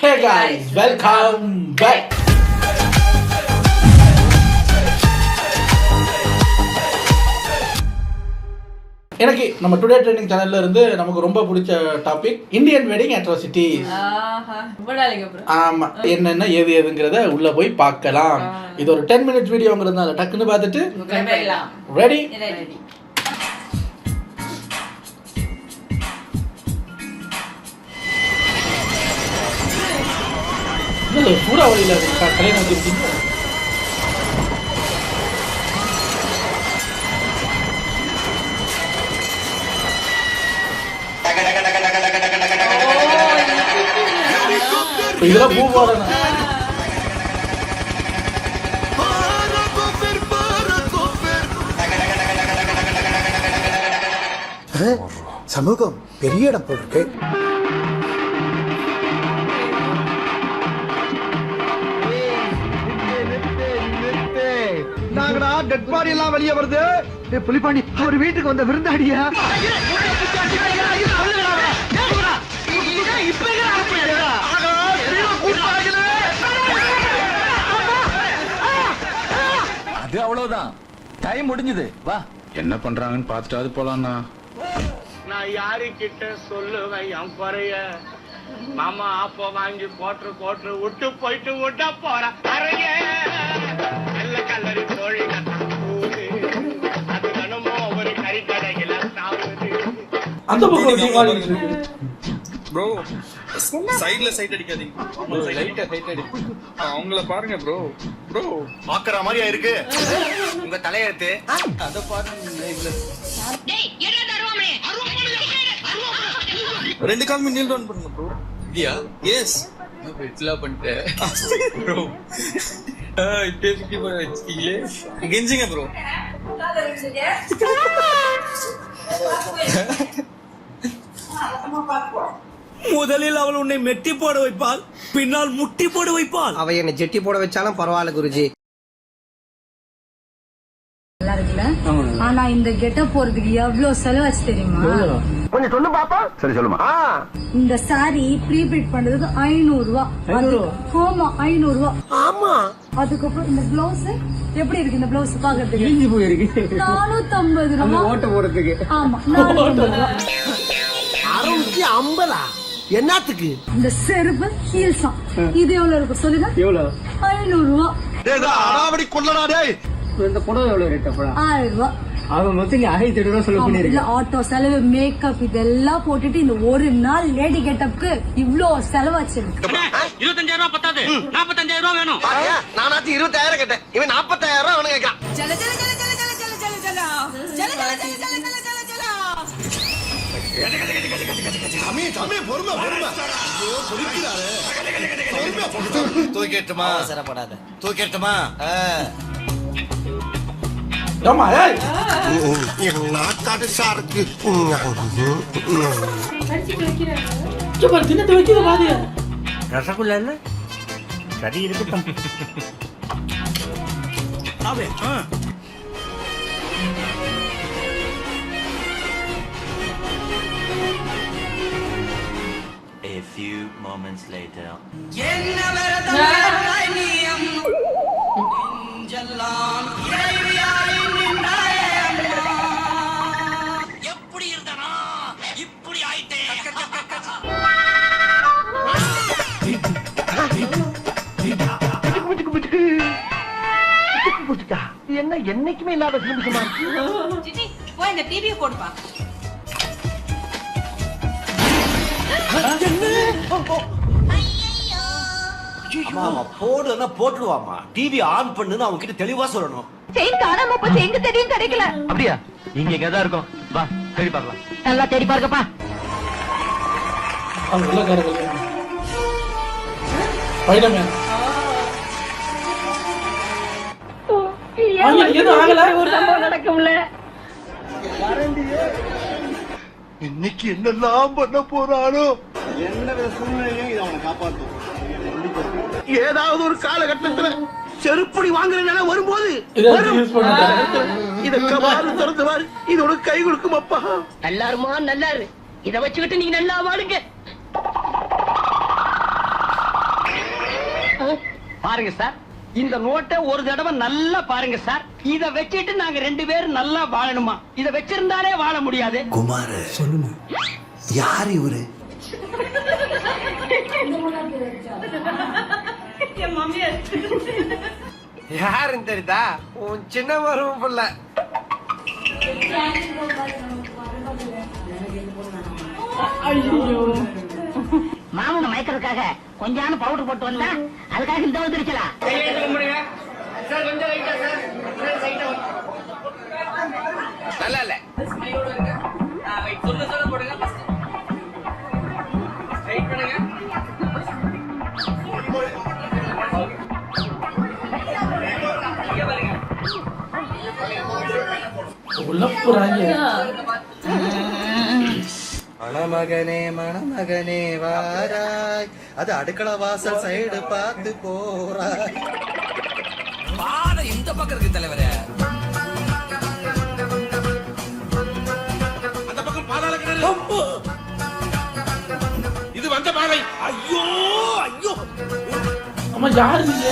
Hey guys, welcome back. எனக்கு நம்ம today trending சேனல்ல இருந்து நமக்கு ரொம்ப பிடிச்ச டாபிக் இந்தியன் வெட்டிங் அட்ராசிட்டிஸ். ஆமா, என்னென்ன ஏதுங்கிறத உள்ள போய் பார்க்கலாம். இது ஒரு 10 minutes வீடியோங்கிறதுனால டக்குன்னு பார்த்துட்டு ரெடி. சூறாவளியில கல்யாணம் வச்சிருக்கீங்க. இதெல்லாம் பூபாலன சமூகம் பெரிய இடம் போயிருக்கு. நாங்கடா டெட் பாடி எல்லாம் வெளியே வருது. புலிப்பாண்டி அவர் வீட்டுக்கு வந்த விருந்தாடியா? அது அவ்வளவுதான், டைம் முடிஞ்சது. வா, என்ன பண்றாங்கன்னு பார்த்துட்டாது போலாம்ண்ணா. நான் யாருக்கிட்ட சொல்லுவேன் என் குறைய? மாமா ஆப்ப வாங்கி போட்டு விட்டு போயிட்டு விட்ட போற அறைய நல்ல கல்லறி தோழி அது கணமோ ஒரு கறி கடையில சாவுது. அந்த பக்கம் ப்ரோ சைடுல சைட் அடிக்காதீங்க. லைட்டா சைட் அடி. அவங்கள பாருங்க ப்ரோ. ப்ரோ பாக்குற மாதிரியா இருக்கு உங்க தலையெழுத்து. அத பாருங்க. டேய் என்ன தருவாமே ரெண்டு கால் நீல் டவுன் பண்ணுங்க ப்ரோ. இல்லையா? எஸ் வெட்லா பண்ணிட்டேன் ப்ரோ. பேசிட்டு போறீங்களே, கெஞ்சிங்க ப்ரோ. முதலில் அவள் உன்னை மெட்டி போட வைப்பாள், பின்னால் முட்டி போட வைப்பாள். அவ என்ன ஜெட்டி போட வச்சாலும் பரவாயில்ல குருஜி. ஆனா இந்த கெட்டப் போறதுக்கு எவ்வளவு செலவாச்சு தெரியுமா? கொஞ்சம் சொல்லு பாப்பா. சரி சொல்லுமா. இந்த சாரி ப்ரீபிட் பண்றதுக்கு 500 ரூபாய். ஆமா 500 ரூபாய். ஆமா. அதுக்கப்புறம் இந்த பிளவுஸ் எப்படி இருக்கு? இந்த பிளவுஸ் பாக்குறதுக்கு 450 ரூபாய். ஓட்ட போறதுக்கு. ஆமா 450 ரூபாய். 650. என்னத்துக்கு? இந்த செருப்பு ஹீல்ஸா இது எவ்வளவு இருக்கு சொல்லுங்க? எவ்வளவு? 500 ரூபாய். அடாவடி கொள்ளடா டேய். இந்த புடவை எவ்வளவு ரேட் அப்ப? 1000 ரூபாய். அவன் மொத்தம் 1800 ரூபாய் செலவு பண்ணிருக்க. ஆட்டோ செலவு, மேக்கப் இதெல்லாம் போட்டுட்டு இந்த ஒரு நாள் லேடி கெட்டப்க்கு இவ்ளோ செலவாச்சு. 25,000 ரூபாய் பத்தாது, 45,000 ரூபாய் வேணும். நானாச்சு 20,000 கேட்டேன், இவன் 40,000 ரூபாய் அவனு கேட்கான். தூக்கிட்டுமா? அவசரப்படாத, தூக்கிட்டுமா? ஆமா ஏய் நாக்காட்டு சாருக்கு சும்மா தின்னது வைக்கிற பாதியா ரசகுல்லா இல்ல? சரி இருக்கட்டும். அவன் A few moments later. எப்படி இருந்தானா இப்படி ஆயிட்டே. என்ன என்னைக்குமே இல்லாத சிலிம்பிசமா இருக்கு. சிட்டி போய் இந்த டிவியை போடுப்பா. ஆமா, போடுனா போட்டுடுவாமா. டிவி ஆன் பண்ணுன்னு அவங்க கிட்ட தெளிவா சொல்லணும். செயின் காணாம போச்சு, எங்க தெரியும் கிடைக்கல. அப்படியா? இங்க எங்கதான் இருக்கும், வா தேடி பார்க்கலாம். நல்லா தேடி பாருங்கப்பா. அவங்க வெள்ளக்காரர்கள் ஸ்பைடர்மேன் ஒரு சம்பவம் நடக்கும்ல. இன்னைக்கு என்னெல்லாம் பண்ண போறானோ. ஏதாவது ஒரு காலகட்டத்துல செருப்படி வாங்குற நிலை வரும்போது இத கபாரு திறந்துவாரு, இது உனக்கு கை கொடுக்கும் அப்பா. நல்லாருமா நல்லாரு, இத வச்சுக்கிட்டு நீங்க நல்லா வாடுங்க. பாருங்க சார், இந்த நோட்டை ஒரு தடவை நல்லா பாருங்க சார். இத வச்சிட்டு நாங்க 2 பேரும் நல்லா வாழணுமா? இத வச்சிருந்தாலே வாழ முடியாது. குமார் சொல்லுங்க, யார் இவரு? யாருன்னு தெரியுதா? உன் சின்ன மருமம் புள்ள. மாமனை மயக்கிறதுக்காக கொஞ்சம் பவுடர் போட்டு வந்தா அதுக்காக இந்த வந்துருச்சலாம். நல்லா இல்ல. மணமகனே வாராய், அது அடுக்கள வாசல் சைடு பார்த்து போறாய். இந்த பக்கம் இருக்கு தலைவரே. அந்த பக்கம் பாதாள கிணறு. இது வந்த பாதை. ஐயோ ஐயோ. அம்மா யாரு நீங்க?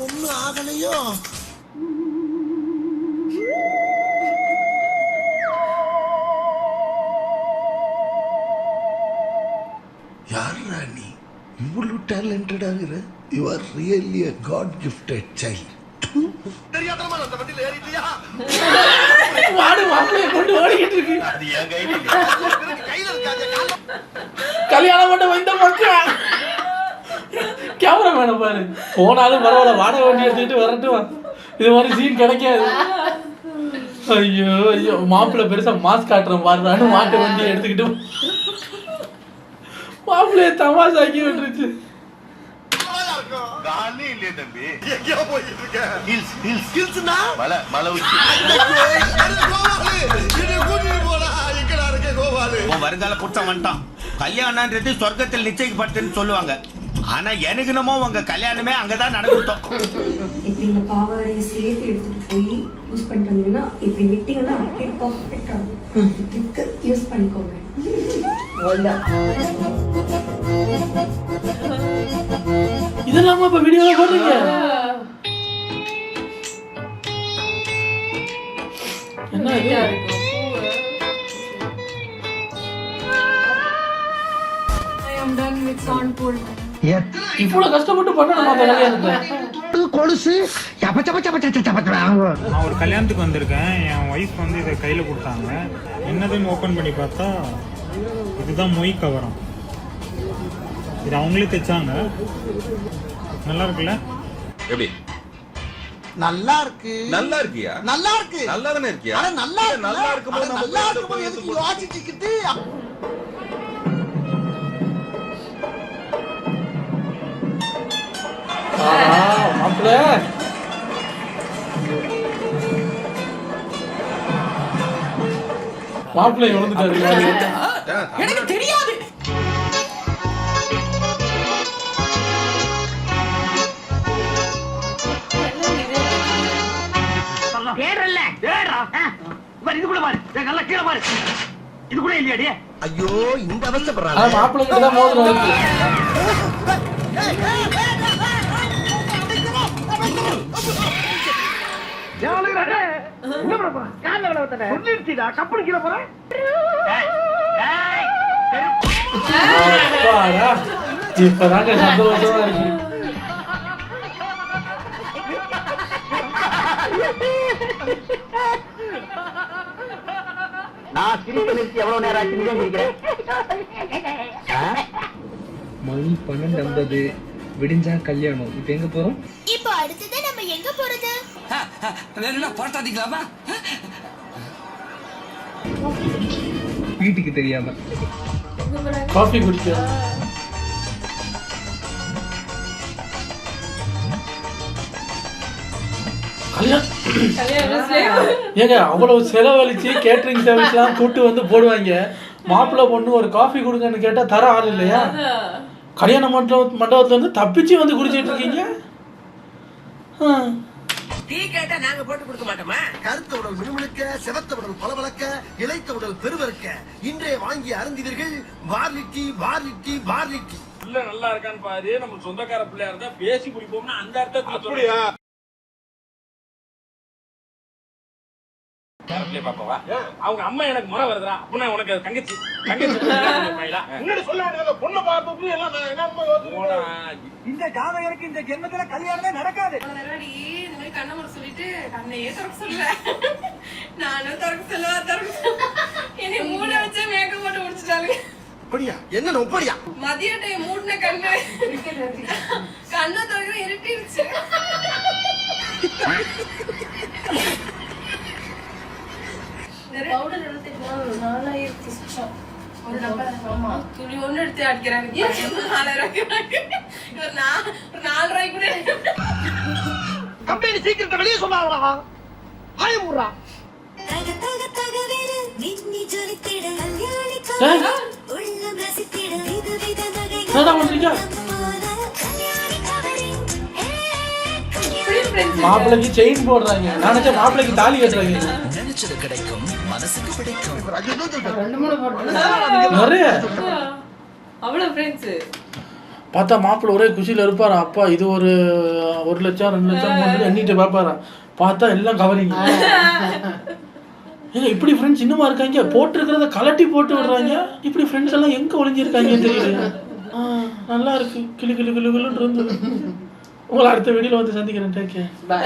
ஒண்ணு ஆகலையோ? யாரா நீ? இவ்வளவு டேலண்டட் ஆகுற? You are really a god gifted child. தெரியாதமா அந்த வண்டில ஏறிட்டியா? வாடு மாப்பிளைய கொண்டு ஓடிக்கிட்டு இருக்கு. அது ஏன் கையில இருக்காதே. கல்யாணம் பண்ண வந்த மக்கள் கேமராமேனை பாரு. போனாலும் பரவாயில்ல, வாடகை வண்டி எடுத்துக்கிட்டு வரட்டும், இது மாதிரி சீன் கிடைக்காது. ஐயோ ஐயோ, மாப்பிள்ளை பெருசா மாஸ்க் காட்டுறோம் பாருறான்னு மாட்டு வண்டி எடுத்துக்கிட்டு மாப்பிள்ளைய தமாசாக்கி விட்டுருச்சு. காலே இல்லையே தம்பி, எங்கேயோ போயிட்டு இருக்க? ஹில்ஸ் ஹில்ஸ் ஹில்ஸ்னா மலை உச்சி. எங்கடா இருக்க கோபாலு? வருங்கால புத்தம் வந்துட்டான். கல்யாணம்ன்றது சொர்க்கத்தில் நிச்சயிக்கப்பட்டுன்னு சொல்லுவாங்க. ஆனா எனக்கு என்னமோ உங்க கல்யாணமே அங்கதான் நடந்துட்டோம். இப்ப இந்த பாவாடைய சேர்த்து எடுத்துட்டு போய் யூஸ் பண்ணிட்டீங்கன்னா இப்படி விட்டீங்கன்னா அப்படியே பர்ஃபெக்டா யூஸ் பண்ணிக்கோங்க. இதெல்லாமா இப்ப வீடியோல போடுறீங்க? என்ன இது? I am done with sound pool. இவ்வளவு கஷ்டப்பட்டு பண்ணணுமா அந்த கல்யாணத்தை? கொலுசு நான் ஒரு கல்யாணத்துக்கு வந்திருக்கேன். என் ஒய்ஃப் வந்து இதை கையில் கொடுத்தாங்க. என்னதுன்னு ஓப்பன் பண்ணி பார்த்தா இதுதான் மொய் கவரம். இது அவங்களே தைச்சாங்க. நல்லா இருக்குல்ல? எப்படி? நல்லா இருக்கு. நல்லா இருக்கியா? நல்லா இருக்கு. நல்லா தானே இருக்கியா? ஆனா நல்லா இருக்கு. நல்லா இருக்கும்போது நம்ம நல்லா இருக்கும்போது எதுக்கு யோசிச்சுக்கிட்டு? மாப்பிள்ளை மாப்பிள்ளை விழுந்துட்டாரு. எனக்கு தெரியாது. தேடுறல்ல தேடுறா. இது கூட பாரு, நல்லா கீழே பாரு. இது கூட இல்லையாடி? ஐயோ, இந்த அவசரப்படுறாங்க. மாப்பிள்ளை கிட்ட தான் மோதிரம் இருக்கு. இப்பதாங்க சந்தோஷமா இருக்கு. நான் சிரிக்க நிறுத்தி எவ்வளவு நேரம் ஆச்சு? சிரிக்கிறேன். மணி 12:50 விடிஞ்சா கல்யாணம். இப்ப எங்க போறோம்? இப்போ அடுத்தது நம்ம எங்க போறது? போட்டாதீங்களாமா? வீட்டுக்கு தெரியாம காஃபி குடிக்க ஏங்க அவ்வளவு செலவழிச்சு கேட்டரிங் சர்வீஸ் எல்லாம் கூட்டு வந்து போடுவாங்க. மாப்பிள்ளை பொண்ணு ஒரு காஃபி கொடுங்கன்னு கேட்டா தர ஆள் இல்லையா? கல்யாண மண்டபத்துல இருந்து தப்பிச்சு வந்து குடிச்சிட்டு இருக்கீங்க. டீ கேட்டா நாங்க போட்டு கொடுக்க மாட்டோமா? கருத்த உடல் மினுமினுக்க, சிவத்த உடல் பளபளக்க, இளைத்த உடல் பெருவருக்க இன்றே வாங்கி அருந்தினர்கள். வார்லிட்டி வார்லிட்டி வார்லிட்டி. பிள்ளை நல்லா இருக்கான்னு பாரு, நம்ம சொந்தக்கார பிள்ளையா இருந்தா பேசி குடிப்போம்னா அந்த அர்த்தத்துல அப்படியா? பாப்பாவா அவங்க அம்மா எனக்கு முறை வருதுடா அப்படின்னா உனக்கு தங்கச்சி முன்னாடி சொல்ல வேண்டியது பொண்ணு பார்த்து எல்லாம் இந்த ஜாதகருக்கு இந்த ஜென்மத்துல கல்யாணமே நடக்காது. இந்த மாதிரி கண்ணை சொல்லிட்டு கண்ணையே திறக்க சொல்ல, நானும் திறக்க சொல்ல என்னை மூட வச்சு மேக்கப் போட்டு முடிச்சுட்டாங்க. அப்படியா? என்ன அப்படியா? மதிய டைம் மூடின கண்ணு கண்ணை திறக்க இருட்டிருச்சு. பவுடர் எடுத்துக்கலாம் 4000 சுச்சம் ஒரு நம்பர். ஆமா துணி ஒண்ணு எடுத்து அடிக்கிறாங்க 4000 ஒரு 4 ரூபாய்க்கு கூட கம்பெனி சீக்கிரத்தை வெளியே சொல்லாதடா, ஆயமுறா. என்னடா பண்றீங்க? மாப்பிள்ளைக்கு செயின் போடுறாங்க, நினைச்ச மாப்பிள்ளைக்கு தாலி கட்டுறாங்க. நினைச்சது கிடைக்கும், மனசுக்கு பிடிக்கும். 2-3 போட்டு நிறைய அவ்வளவு ஃப்ரெண்ட்ஸ். பார்த்தா மாப்பிள்ளை ஒரே குஷியில் இருப்பாரா, அப்பா இது ஒரு 1 லட்சம் 2 லட்சம் 3 லட்சம் எண்ணிட்டு பார்ப்பாரா, பார்த்தா எல்லாம் கவரிங்க. ஏங்க இப்படி ஃப்ரெண்ட்ஸ் இன்னுமா இருக்காங்க, போட்டிருக்கிறத கலட்டி போட்டு விடுறாங்க. இப்படி ஃப்ரெண்ட்ஸ் எல்லாம் எங்கே ஒளிஞ்சிருக்காங்கன்னு தெரியல. நல்லா இருக்கு, கிளு கிளு கிளு கிளுன்னு இருந்தது. உங்களை அடுத்த வீடியோவில் வந்து சந்திக்கிறேன். Take care. பை.